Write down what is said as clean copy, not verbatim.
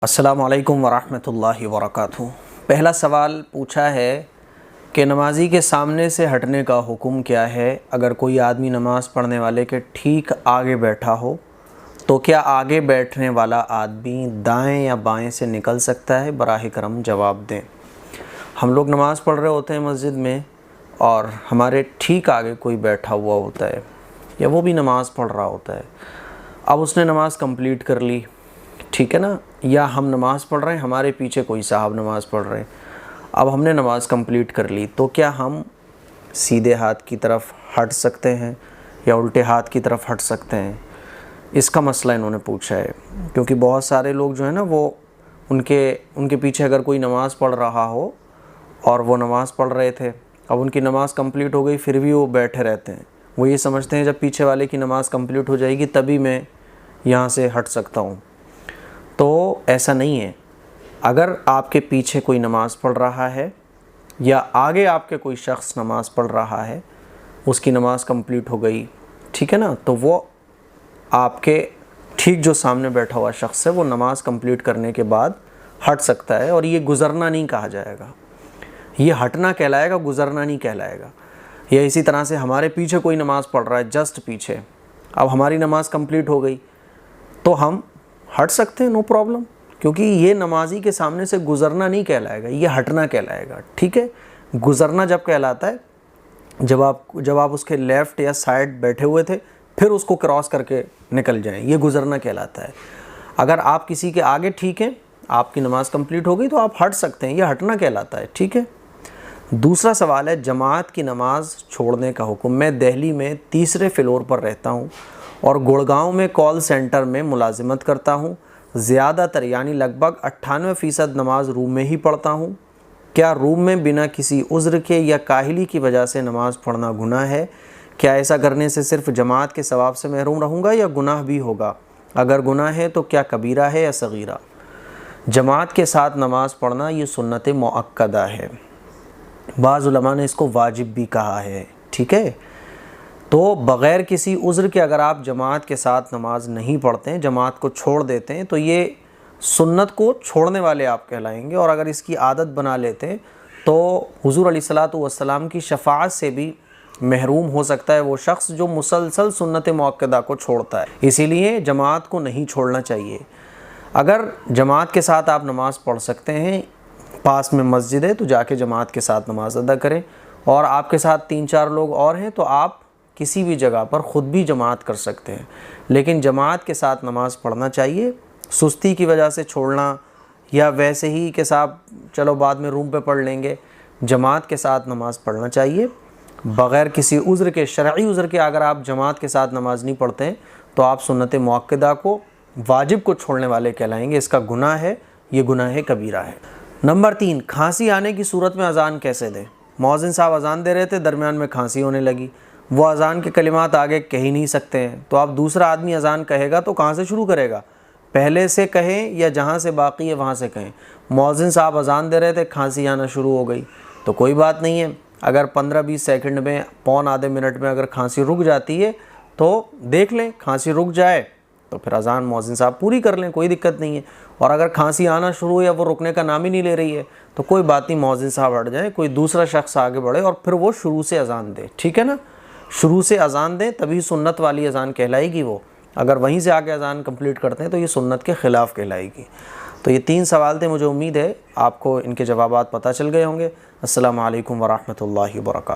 السلام علیکم ورحمۃ اللہ وبرکاتہ۔ پہلا سوال پوچھا ہے کہ نمازی کے سامنے سے ہٹنے کا حکم کیا ہے؟ اگر کوئی آدمی نماز پڑھنے والے کے ٹھیک آگے بیٹھا ہو تو کیا آگے بیٹھنے والا آدمی دائیں یا بائیں سے نکل سکتا ہے؟ براہ کرم جواب دیں۔ ہم لوگ نماز پڑھ رہے ہوتے ہیں مسجد میں اور ہمارے ٹھیک آگے کوئی بیٹھا ہوا ہوتا ہے یا وہ بھی نماز پڑھ رہا ہوتا ہے۔ اب اس نے نماز کمپلیٹ کر لی، ٹھیک ہے نا، یا ہم نماز پڑھ رہے ہیں، ہمارے پیچھے کوئی صاحب نماز پڑھ رہے ہیں، اب ہم نے نماز کمپلیٹ کر لی، تو کیا ہم سیدھے ہاتھ کی طرف ہٹ سکتے ہیں یا الٹے ہاتھ کی طرف ہٹ سکتے ہیں؟ اس کا مسئلہ انہوں نے پوچھا ہے، کیونکہ بہت سارے لوگ جو ہے نا وہ ان کے پیچھے اگر کوئی نماز پڑھ رہا ہو اور وہ نماز پڑھ رہے تھے، اب ان کی نماز کمپلیٹ ہو گئی، پھر بھی وہ بیٹھے رہتے ہیں، وہ یہ سمجھتے ہیں جب پیچھے والے کی نماز کمپلیٹ ہو جائے گی تبھی میں یہاں سے ہٹ سکتا ہوں۔ تو ایسا نہیں ہے۔ اگر آپ کے پیچھے کوئی نماز پڑھ رہا ہے یا آگے آپ کے کوئی شخص نماز پڑھ رہا ہے، اس کی نماز کمپلیٹ ہو گئی، ٹھیک ہے نا، تو وہ آپ کے ٹھیک جو سامنے بیٹھا ہوا شخص ہے وہ نماز کمپلیٹ کرنے کے بعد ہٹ سکتا ہے، اور یہ گزرنا نہیں کہا جائے گا، یہ ہٹنا کہلائے گا، گزرنا نہیں کہلائے گا۔ یا اسی طرح سے ہمارے پیچھے کوئی نماز پڑھ رہا ہے، جسٹ پیچھے، اب ہماری نماز کمپلیٹ ہو گئی تو ہم ہٹ سکتے ہیں، نو پرابلم، کیونکہ یہ نمازی کے سامنے سے گزرنا نہیں کہلائے گا، یہ ہٹنا کہلائے گا، ٹھیک ہے۔ گزرنا جب کہلاتا ہے جب آپ اس کے لیفٹ یا سائڈ بیٹھے ہوئے تھے پھر اس کو کراس کر کے نکل جائیں، یہ گزرنا کہلاتا ہے۔ اگر آپ کسی کے آگے ٹھیک ہیں، آپ کی نماز کمپلیٹ ہو گئی تو آپ ہٹ سکتے ہیں، یہ ہٹنا کہلاتا ہے، ٹھیک ہے۔ دوسرا سوال ہے جماعت کی نماز چھوڑنے کا حکم۔ میں دہلی میں 3 فلور پر رہتا ہوں اور گڑگاؤں میں کال سینٹر میں ملازمت کرتا ہوں۔ زیادہ تر یعنی لگ بھگ 98% نماز روم میں ہی پڑھتا ہوں۔ کیا روم میں بنا کسی عذر کے یا کاہلی کی وجہ سے نماز پڑھنا گناہ ہے؟ کیا ایسا کرنے سے صرف جماعت کے ثواب سے محروم رہوں گا یا گناہ بھی ہوگا؟ اگر گناہ ہے تو کیا کبیرہ ہے یا صغیرہ؟ جماعت کے ساتھ نماز پڑھنا یہ سنت مؤکدہ ہے، بعض علماء نے اس کو واجب بھی کہا ہے، ٹھیک ہے۔ تو بغیر کسی عذر کے اگر آپ جماعت کے ساتھ نماز نہیں پڑھتے ہیں، جماعت کو چھوڑ دیتے ہیں، تو یہ سنت کو چھوڑنے والے آپ کہلائیں گے، اور اگر اس کی عادت بنا لیتے ہیں تو حضور علیہ الصلوۃ والسلام کی شفاعت سے بھی محروم ہو سکتا ہے وہ شخص جو مسلسل سنت مؤکدہ کو چھوڑتا ہے۔ اسی لیے جماعت کو نہیں چھوڑنا چاہیے۔ اگر جماعت کے ساتھ آپ نماز پڑھ سکتے ہیں، پاس میں مسجد ہے تو جا کے جماعت کے ساتھ نماز ادا کریں، اور آپ کے ساتھ 3-4 لوگ اور ہیں تو آپ کسی بھی جگہ پر خود بھی جماعت کر سکتے ہیں، لیکن جماعت کے ساتھ نماز پڑھنا چاہیے۔ سستی کی وجہ سے چھوڑنا یا ویسے ہی کہ صاحب چلو بعد میں روم پہ پڑھ لیں گے، جماعت کے ساتھ نماز پڑھنا چاہیے بغیر کسی عذر کے، شرعی عذر کے۔ اگر آپ جماعت کے ساتھ نماز نہیں پڑھتے ہیں تو آپ سنت مؤکدہ کو، واجب کو چھوڑنے والے کہلائیں گے، اس کا گناہ ہے، یہ گناہ کبیرہ ہے۔ نمبر 3، کھانسی آنے کی صورت میں اذان کیسے دیں؟ مؤذن صاحب اذان دے رہے تھے، درمیان میں کھانسی ہونے لگی، وہ اذان کے کلمات آگے کہہ ہی نہیں سکتے ہیں، تو آپ دوسرا آدمی اذان کہے گا تو کہاں سے شروع کرے گا؟ پہلے سے کہیں یا جہاں سے باقی ہے وہاں سے کہیں؟ مؤذن صاحب اذان دے رہے تھے، کھانسی آنا شروع ہو گئی تو کوئی بات نہیں ہے، اگر 15-20 سیکنڈ میں، پون آدھے منٹ میں اگر کھانسی رک جاتی ہے تو دیکھ لیں، کھانسی رک جائے تو پھر اذان مؤذن صاحب پوری کر لیں، کوئی دقت نہیں ہے۔ اور اگر کھانسی آنا شروع ہو یا وہ رکنے کا نام ہی نہیں لے رہی ہے تو کوئی بات نہیں، مؤذن صاحب ہٹ جائیں، کوئی دوسرا شخص آگے بڑھے اور پھر وہ شروع سے اذان دے، ٹھیک ہے نا، شروع سے اذان دیں، تبھی سنت والی اذان کہلائے گی وہ۔ اگر وہیں سے آگے اذان کمپلیٹ کرتے ہیں تو یہ سنت کے خلاف کہلائے گی۔ تو یہ 3 سوال تھے، مجھے امید ہے آپ کو ان کے جوابات پتہ چل گئے ہوں گے۔ السلام علیکم ورحمۃ اللہ وبرکاتہ۔